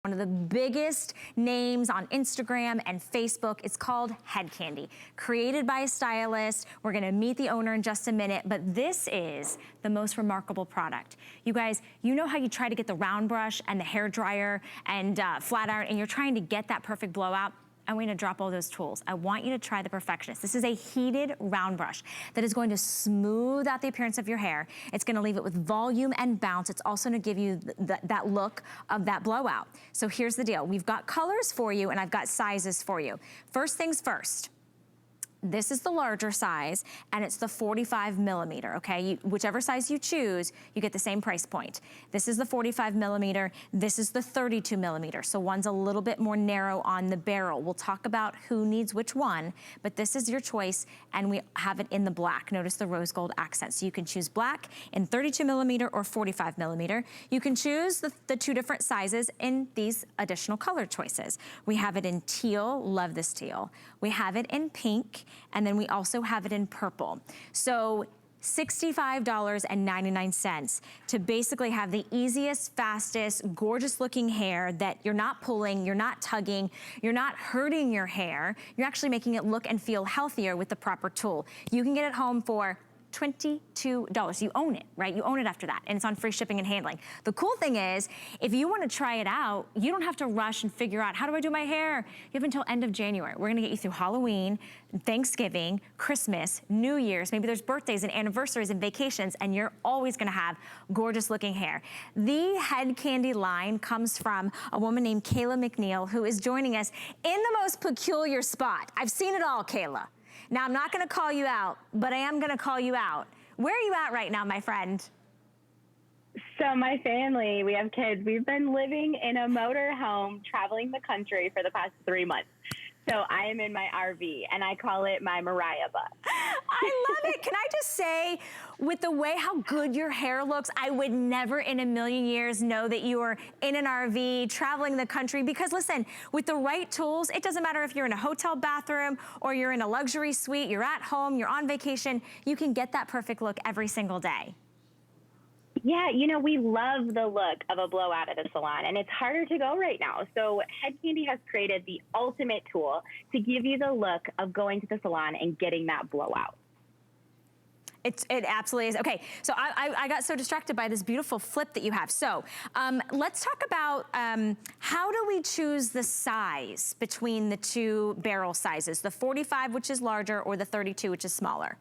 One of the biggest names on Instagram and Facebook. It's called Head Kandy, created by a stylist. We're gonna meet the owner in just a minute, but this is the most remarkable product. You guys, you know how you try to get the round brush and the hair dryer and flat iron, and you're trying to get that perfect blowout? I'm gonna drop all those tools. I want you to try the Perfectionist. This is a heated round brush that is going to smooth out the appearance of your hair. It's gonna leave it with volume and bounce. It's also gonna give you that look of that blowout. So here's the deal. We've got colors for you and I've got sizes for you. First things first. This is the larger size, and it's the 45mm, okay? Whichever size you choose, you get the same price point. This is the 45mm, this is the 32mm, so one's a little bit more narrow on the barrel. We'll talk about who needs which one, but this is your choice, and we have it in the black. Notice the rose gold accent. So you can choose black in 32mm or 45mm. You can choose the two different sizes in these additional color choices. We have it in teal, love this teal. We have it in pink, and then we also have it in purple. So $65.99 to basically have the easiest, fastest, gorgeous looking hair that you're not pulling, you're not tugging, you're not hurting your hair. You're actually making it look and feel healthier with the proper tool. You can get it home for $22. You own it, right? You own it after that, and it's on free shipping and handling. The cool thing is, if you want to try it out, you don't have to rush and figure out, how do I do my hair? You have until end of January. We're gonna get you through Halloween, Thanksgiving, Christmas, New Year's, maybe there's birthdays and anniversaries and vacations, and you're always gonna have gorgeous looking hair. The Head Kandy line comes from a woman named Kayla McNeil, who is joining us in the most peculiar spot. I've seen it all, Kayla. Now, I'm not gonna call you out, but I am gonna call you out. Where are you at right now, my friend? So my family, we have kids. We've been living in a motor home, traveling the country for the past 3 months. So I am in my RV, and I call it my Mariah bus. I love it. Can I just say, with the way how good your hair looks, I would never in a million years know that you are in an RV, traveling the country, because listen, with the right tools, it doesn't matter if you're in a hotel bathroom or you're in a luxury suite, you're at home, you're on vacation, you can get that perfect look every single day. Yeah, you know, we love the look of a blowout at a salon, and it's harder to go right now. So Head Kandy has created the ultimate tool to give you the look of going to the salon and getting that blowout. It absolutely is. Okay, so I got so distracted by this beautiful flip that you have. So let's talk about how do we choose the size between the two barrel sizes, the 45, which is larger, or the 32, which is smaller?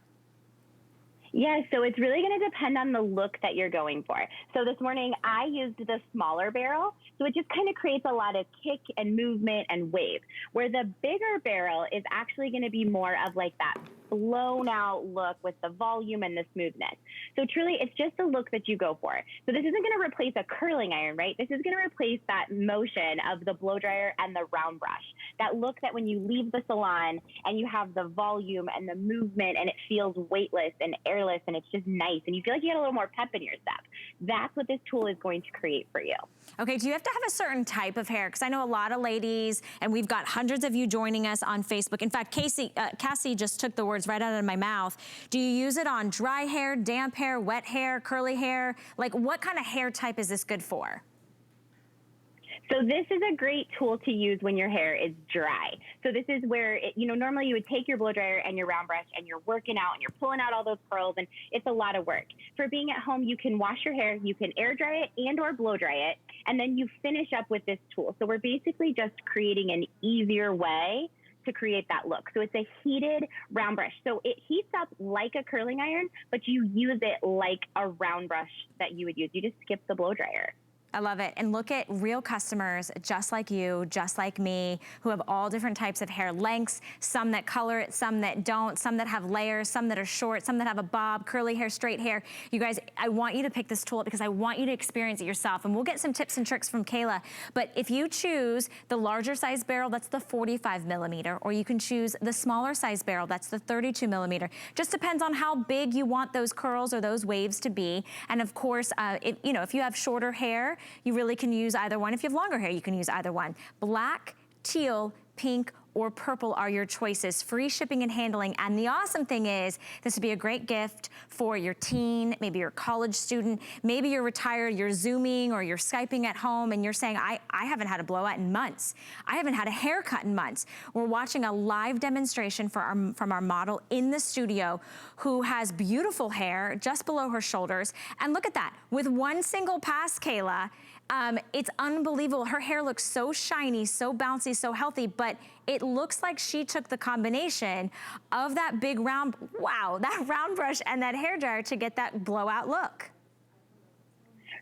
Yeah, so it's really going to depend on the look that you're going for. So this morning I used the smaller barrel, so it just kind of creates a lot of kick and movement and wave, where the bigger barrel is actually going to be more of like that blown out look with the volume and the smoothness. So truly, it's just the look that you go for. So this isn't going to replace a curling iron, right? This is going to replace that motion of the blow dryer and the round brush. That look that when you leave the salon and you have the volume and the movement and it feels weightless and airless and it's just nice and you feel like you get a little more pep in your step. That's what this tool is going to create for you. Okay, do you have to have a certain type of hair? Because I know a lot of ladies, and we've got hundreds of you joining us on Facebook. In fact, Cassie just took the words right out of my mouth. Do you use it on dry hair, damp hair, wet hair, curly hair? Like, what kind of hair type is this good for? So this is a great tool to use when your hair is dry. So this is where, normally you would take your blow dryer and your round brush and you're working out and you're pulling out all those curls, and it's a lot of work. For being at home, you can wash your hair, you can air dry it and or blow dry it, and then you finish up with this tool. So we're basically just creating an easier way to create that look. So it's a heated round brush. So it heats up like a curling iron, but you use it like a round brush that you would use. You just skip the blow dryer. I love it. And look at real customers just like you, just like me, who have all different types of hair lengths, some that color it, some that don't, some that have layers, some that are short, some that have a bob, curly hair, straight hair. You guys, I want you to pick this tool up because I want you to experience it yourself. And we'll get some tips and tricks from Kayla. But if you choose the larger size barrel, that's the 45mm, or you can choose the smaller size barrel, that's the 32mm. Just depends on how big you want those curls or those waves to be. And of course, if you have shorter hair, you really can use either one. If you have longer hair, you can use either one. Black, teal, pink, or purple are your choices. Free shipping and handling. And the awesome thing is, this would be a great gift for your teen, maybe your college student, maybe you're retired, you're Zooming or you're Skyping at home and you're saying, I haven't had a blowout in months. I haven't had a haircut in months. We're watching a live demonstration from our model in the studio who has beautiful hair just below her shoulders. And look at that, with one single pass, Kayla, it's unbelievable. Her hair looks so shiny, so bouncy, so healthy, but it looks like she took the combination of that big round, wow, that round brush and that hair dryer to get that blowout look.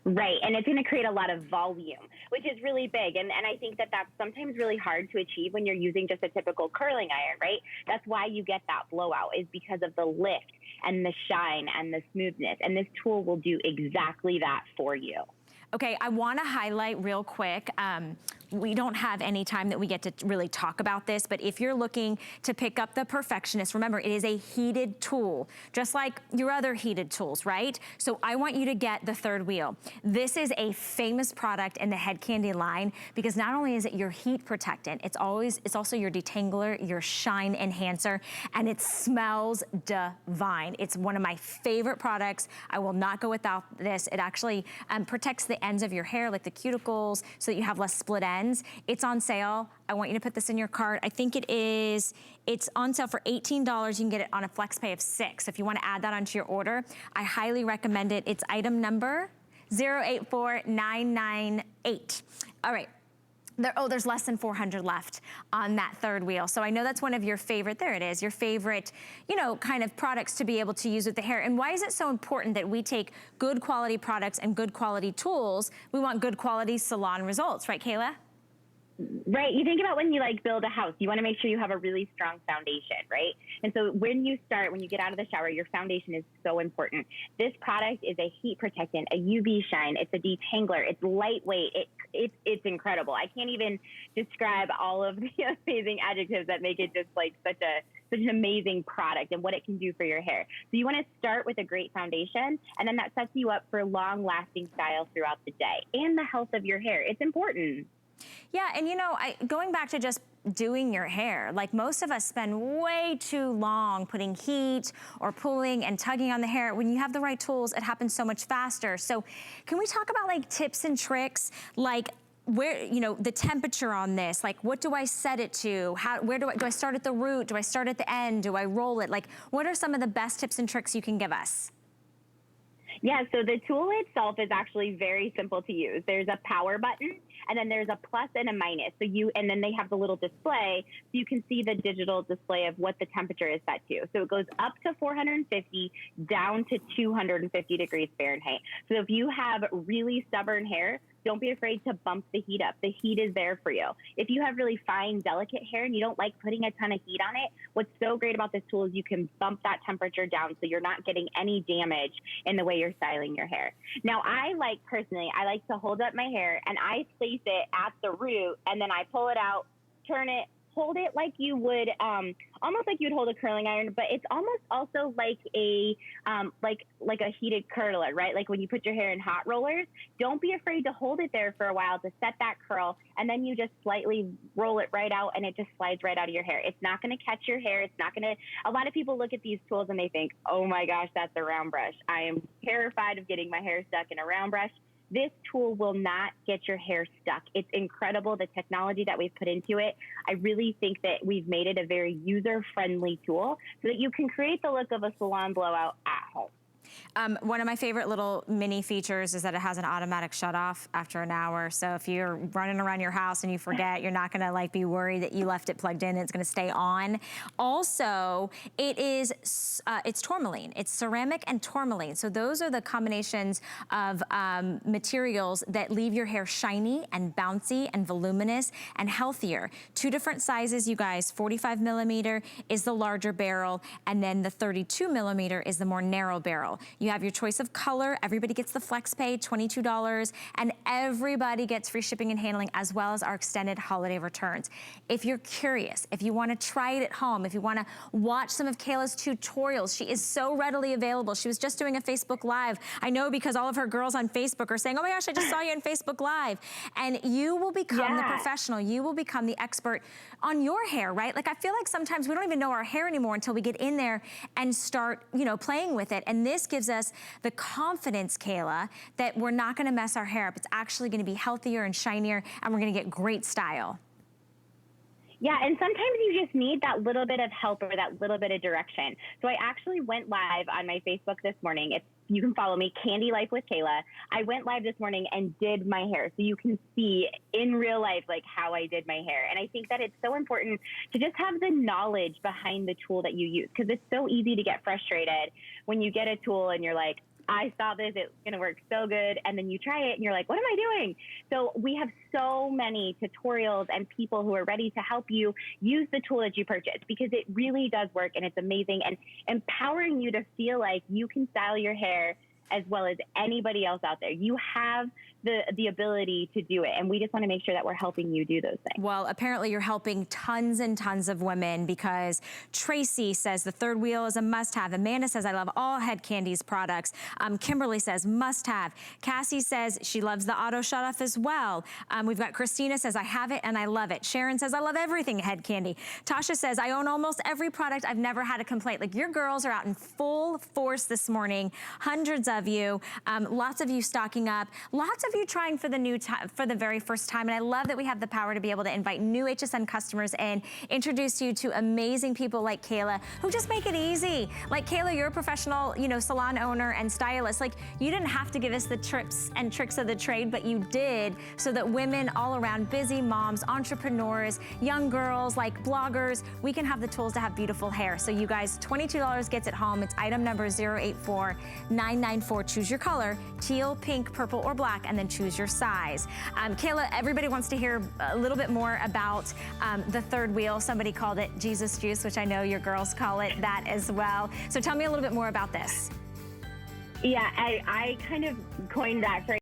Right, and it's going to create a lot of volume, which is really big. And I think that that's sometimes really hard to achieve when you're using just a typical curling iron, right? That's why you get that blowout, is because of the lift and the shine and the smoothness. And this tool will do exactly that for you. Okay, I wanna highlight real quick, we don't have any time that we get to really talk about this, but if you're looking to pick up the Perfectionist, remember, it is a heated tool, just like your other heated tools, right? So I want you to get the third wheel. This is a famous product in the Head Kandy line because not only is it your heat protectant, it's also your detangler, your shine enhancer, and it smells divine. It's one of my favorite products. I will not go without this. It actually protects the ends of your hair, like the cuticles, so that you have less split ends. It's on sale. I want you to put this in your cart. I think it's on sale for $18. You can get it on a flex pay of $6. If you want to add that onto your order, I highly recommend it. It's item number 084998. All right. There's less than 400 left on that third wheel. So I know that's one of your favorite, there it is, your favorite, kind of products to be able to use with the hair. And why is it so important that we take good quality products and good quality tools? We want good quality salon results, right, Kayla? Right. You think about when you build a house, you want to make sure you have a really strong foundation, right? And so when you get out of the shower, your foundation is so important. This product is a heat protectant, a UV shine. It's a detangler. It's lightweight. It's incredible. I can't even describe all of the amazing adjectives that make it just such an amazing product and what it can do for your hair. So you want to start with a great foundation, and then that sets you up for long-lasting style throughout the day and the health of your hair. It's important. Yeah, and going back to just doing your hair, most of us spend way too long putting heat or pulling and tugging on the hair. When you have the right tools, it happens so much faster. So can we talk about tips and tricks, where, the temperature on this, what do I set it to? Do I start at the root? Do I start at the end? Do I roll it? What are some of the best tips and tricks you can give us? Yeah, so the tool itself is actually very simple to use. There's a power button, and then there's a plus and a minus. And then they have the little display, so you can see the digital display of what the temperature is set to. So it goes up to 450, down to 250 degrees Fahrenheit. So if you have really stubborn hair, don't be afraid to bump the heat up. The heat is there for you. If you have really fine, delicate hair and you don't like putting a ton of heat on it, what's so great about this tool is you can bump that temperature down so you're not getting any damage in the way you're styling your hair. Now, personally, I like to hold up my hair and I place it at the root, and then I pull it out, turn it, hold it like you would, almost like you'd hold a curling iron, but it's almost also like a heated curler, right? Like when you put your hair in hot rollers, don't be afraid to hold it there for a while to set that curl, and then you just slightly roll it right out and it just slides right out of your hair. It's not going to catch your hair. A lot of people look at these tools and they think, oh my gosh, that's a round brush. I am terrified of getting my hair stuck in a round brush. This tool will not get your hair stuck. It's incredible, the technology that we've put into it. I really think that we've made it a very user-friendly tool so that you can create the look of a salon blowout at home. One of my favorite little mini features is that it has an automatic shut off after an hour. So if you're running around your house and you forget, you're not gonna be worried that you left it plugged in and it's gonna stay on. Also, it's tourmaline. It's ceramic and tourmaline. So those are the combinations of materials that leave your hair shiny and bouncy and voluminous and healthier. Two different sizes, you guys. 45mm is the larger barrel, and then the 32mm is the more narrow barrel. barrel. You have your choice of color. Everybody gets the flex pay, $22, and everybody gets free shipping and handling, as well as our extended holiday returns. If you're curious, if you wanna try it at home, if you wanna watch some of Kayla's tutorials, she is so readily available. She was just doing a Facebook Live. I know because all of her girls on Facebook are saying, oh my gosh, I just saw you on Facebook Live. And you will become the professional. You will become the expert on your hair, right? Like I feel like sometimes we don't even know our hair anymore until we get in there and start, you know, playing with it. And this gives us the confidence, Kayla, that we're not gonna mess our hair up. It's actually gonna be healthier and shinier, and we're gonna get great style. Yeah, and sometimes you just need that little bit of help or that little bit of direction. So I actually went live on my Facebook this morning. You can follow me, Kandy Life with Kayla. I went live this morning and did my hair, so you can see in real life like how I did my hair. And I think that it's so important to just have the knowledge behind the tool that you use, because it's so easy to get frustrated when you get a tool and you're like, I saw this, it's gonna work so good, and then you try it and you're like, what am I doing? So we have so many tutorials and people who are ready to help you use the tool that you purchased, because it really does work and it's amazing, and empowering you to feel like you can style your hair as well as anybody else out there. You have the ability to do it, and we just want to make sure that we're helping you do those things. Well, apparently you're helping tons and tons of women, because Tracy says the third wheel is a must-have. Amanda says, I love all Head Candy's products. Kimberly says, must-have. Cassie says she loves the auto shut-off as well. We've got Christina says, I have it and I love it. Sharon says, I love everything Head Candy. Tasha says, I own almost every product. I've never had a complaint. Like, your girls are out in full force this morning. Hundreds of you, lots of you stocking up, lots of you trying for the very first time. And I love that we have the power to be able to invite new HSN customers in, introduce you to amazing people like Kayla, who just make it easy. Like Kayla, you're a professional, you know, salon owner and stylist. Like, you didn't have to give us the tips and tricks of the trade, but you did, so that women all around, busy moms, entrepreneurs, young girls, like bloggers, we can have the tools to have beautiful hair. So you guys, $22 gets it home. It's item number 084994. Choose your color, teal, pink, purple, or black, and then choose your size. Kayla, everybody wants to hear a little bit more about the third wheel. Somebody called it Jesus Juice, which I know your girls call it that as well. So tell me a little bit more about this. Yeah, I kind of coined that phrase.